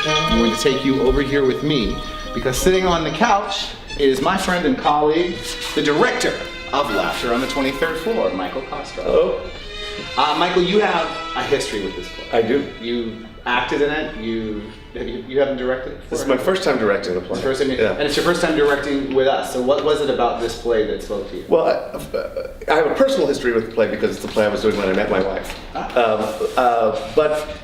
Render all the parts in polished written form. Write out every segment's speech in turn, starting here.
I'm going to take you over here with me because sitting on the couch is my friend and colleague, the director of Laughter on the 23rd Floor, Michael Kostrof. Hello. Michael, you have a history with this play. I do. You acted in it. You haven't directed it before? This is my first time directing the play. First time, yeah. And it's your first time directing with us. So what was it about this play that spoke to you? Well, I have a personal history with the play because it's the play I was doing when I met my wife. But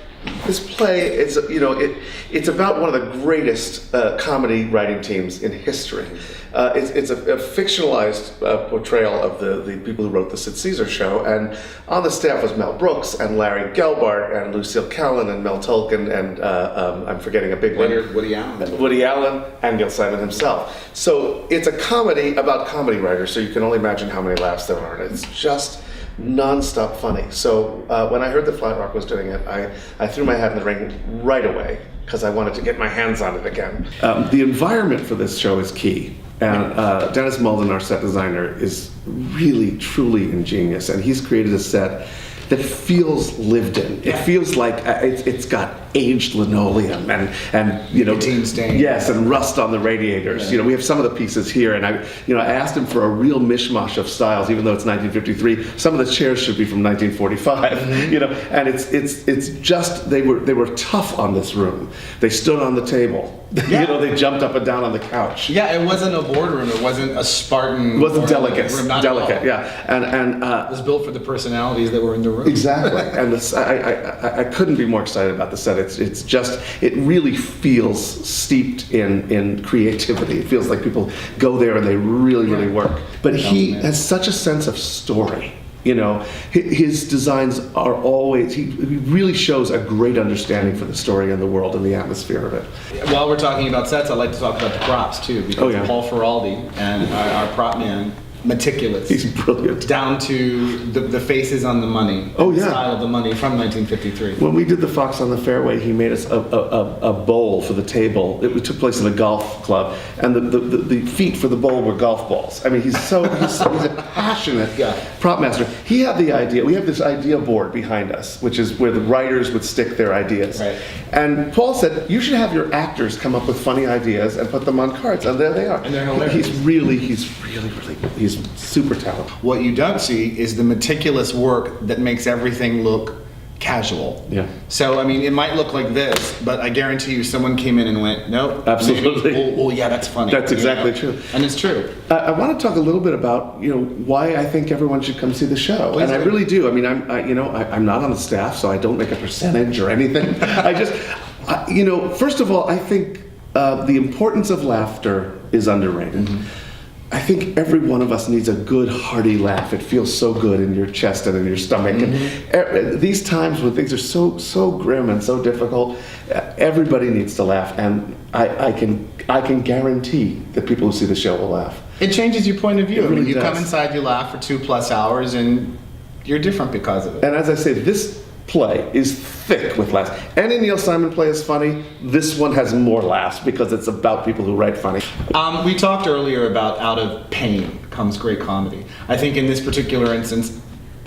this play is, it's about one of the greatest comedy writing teams in history. It's a fictionalized portrayal of the people who wrote the Sid Caesar show, and on the staff was Mel Brooks and Larry Gelbart and Lucille Callan and Mel Tolkien and I'm forgetting a big one. Woody Allen. Woody Allen and Neil Simon himself. So it's a comedy about comedy writers, so you can only imagine how many laughs there are, and it's just non-stop funny. So when I heard that Flat Rock was doing it, I threw my hat in the ring right away because I wanted to get my hands on it again. The environment for this show is key. And Dennis Mulden, our set designer, is really, truly ingenious, and he's created a set that feels lived in. It feels like it's got aged linoleum and Nicotine stain. Yes, and rust on the radiators. Yeah. We have some of the pieces here, and I asked him for a real mishmash of styles, even though it's 1953. Some of the chairs should be from 1945. Mm-hmm. And it's just they were tough on this room. They stood on the table. Yeah. They jumped up and down on the couch. Yeah, it wasn't a boardroom. It wasn't a Spartan. It wasn't delicate. Room, not Delicate, yeah. And it was built for the personalities that were in the room. Exactly. And I couldn't be more excited about the set. It really feels steeped in creativity. It feels like people go there and they really work. But he has such a sense of story. His designs are always, he really shows a great understanding for the story and the world and the atmosphere of it. While we're talking about sets, I'd like to talk about the props too, because Paul Ferraldi and our prop man, meticulous. He's brilliant. Down to the faces on the money. Oh, the yeah. style of the money from 1953. When we did the Fox on the Fairway, he made us a bowl for the table. It took place in a golf club, and the feet for the bowl were golf balls. I mean, he's a passionate prop master. He had the idea. We have this idea board behind us, which is where the writers would stick their ideas. Right. And Paul said, you should have your actors come up with funny ideas and put them on cards, and there they are. And they're hilarious. He's really he's super talented. What you don't see is the meticulous work that makes everything look casual. Yeah. So, I mean, it might look like this, but I guarantee you someone came in and went, nope. Absolutely. Oh, yeah, that's funny. That's exactly true. And it's true. I want to talk a little bit about, why I think everyone should come see the show. Please and do. I really do. I mean, I'm not on the staff, so I don't make a percentage or anything. First of all, I think the importance of laughter is underrated. Mm-hmm. I think every one of us needs a good, hearty laugh. It feels so good in your chest and in your stomach. Mm-hmm. And these times when things are so grim and so difficult, everybody needs to laugh. And I can guarantee that people who see the show will laugh. It changes your point of view. It really you does. come inside, you laugh for 2+ hours, and you're different because of it. And as I say, this play is thick with laughs. Any Neil Simon play is funny. This one has more laughs because it's about people who write funny. We talked earlier about out of pain comes great comedy. I think in this particular instance,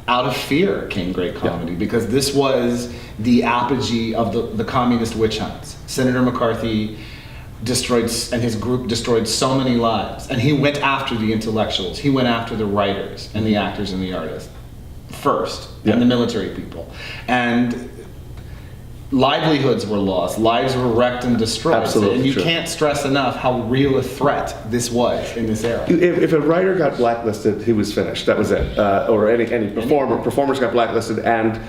out of fear came great comedy because this was the apogee of the communist witch hunts. Senator McCarthy and his group destroyed so many lives, and he went after the intellectuals. He went after the writers and the actors and the artists first, and the military people. And livelihoods were lost, lives were wrecked and destroyed. Absolutely. And you can't stress enough how real a threat this was in this era. If a writer got blacklisted, he was finished. That was it. Or any performers got blacklisted, and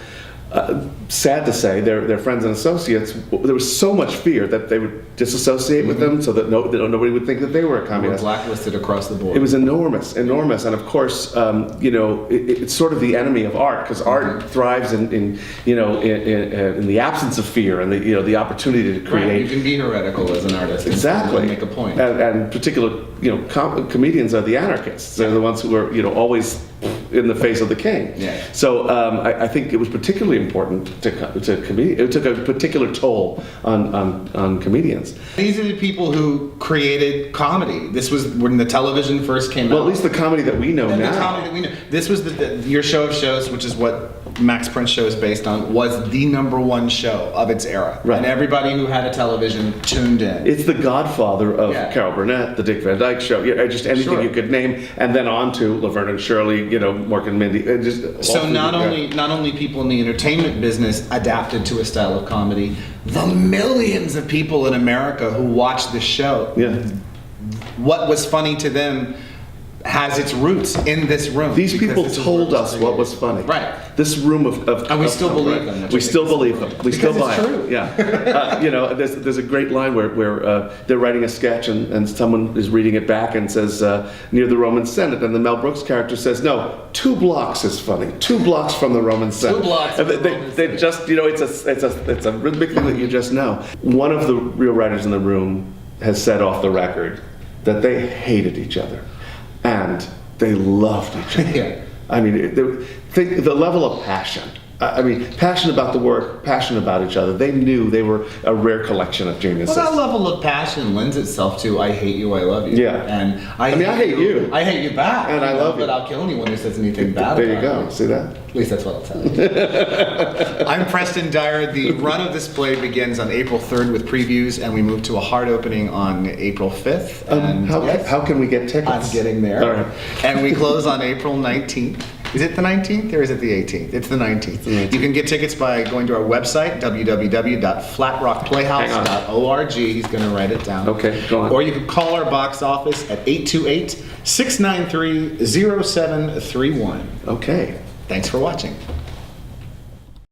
sad to say, their friends and associates, there was so much fear that they would disassociate with them, so that nobody would think that they were a communist. They were blacklisted across the board. It was enormous, and of course, it's sort of the enemy of art, because art thrives in the absence of fear and the opportunity to create. Right. You can be heretical as an artist. Exactly. And make a point. And particular comedians are the anarchists. They're the ones who are, always in the face of the king. Yeah. So I think it was particularly important to comedians. It took a particular toll on comedians. These are the people who created comedy. This was when the television first came out. Well, at least the comedy that we know And now. the comedy that we know. This was your show of shows, which is what Max Prince show is based on, was the #1 show of its era. Right. And everybody who had a television tuned in. It's the godfather of Yeah. Carol Burnett, the Dick Van Dyke Show, just anything Sure. you could name, and then on to Laverne and Shirley, Mork and Mindy. So not only people in the entertainment business adapted to a style of comedy, the millions of people in America who watched this show, Yeah. what was funny to them has its roots in this room. These because people this is told where us it what was was funny. Right. This room of And we still believe them, which I We think still is believe them. We still because buy it's it. true. Yeah. There's a great line where they're writing a sketch and someone is reading it back and says near the Roman Senate, and the Mel Brooks character says, no, 2 blocks is funny. 2 blocks from the Roman Senate. 2 blocks And from the they Roman Senate. just it's a rhythmic thing that you just know. One of the real writers in the room has said off the record that they hated each other and they loved each other. Yeah. I mean, the level of passion. Passion about the work, passion about each other. They knew they were a rare collection of geniuses. Well, that level of passion lends itself to "I hate you, I love you." Yeah. And I hate you. I hate you back. And I love you. But I'll kill anyone who says anything bad There you about go. See that? At least that's what I'll tell you. I'm Preston Dyer. The run of this play begins on April 3rd with previews, and we move to a hard opening on April 5th. And How can we get tickets? I'm getting there. All right. And we close on April 19th. Is it the 19th or is it the 18th? It's the 19th. You can get tickets by going to our website, www.flatrockplayhouse.org. He's going to write it down. Okay, go on. Or you can call our box office at 828-693-0731. Okay. Thanks for watching.